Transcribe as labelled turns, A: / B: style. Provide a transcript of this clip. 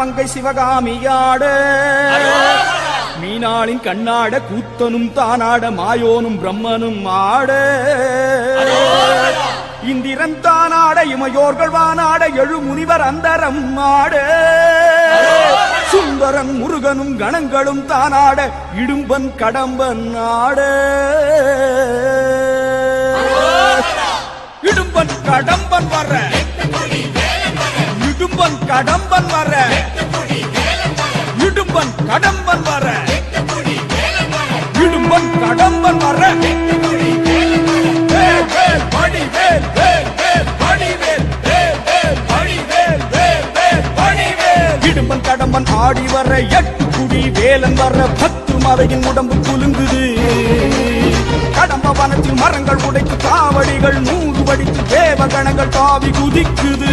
A: பங்கை சிவகாமியாட மீனாளின் கண்ணாட கூத்தனும் தானாட மாயோனும் பிரம்மனும் ஆட இந்திரன் தானாட இமையோர்கள் வானாட எழு முனிவர் அந்தரம் ஆட சுந்தரன் முருகனும் கணங்களும் தானாட இடும்பன் கடம்பன் ஆட இடும்பன் கடம்பன் வர இடும்பன் கடம்பன் வர இடும்பன் கடம்பன் வர இடும்பன் கடம்பன் வர இடும்பன் கடம்பன் ஆடி வர எட்டு குடி வேலன் வர 10 மலையின் உடம்பு குலுங்குது கடம்ப வனத்தில் மரங்கள் உடைத்து காவடிகள் 100 வடித்து தேவகணங்கள் தாவி குதிக்குது.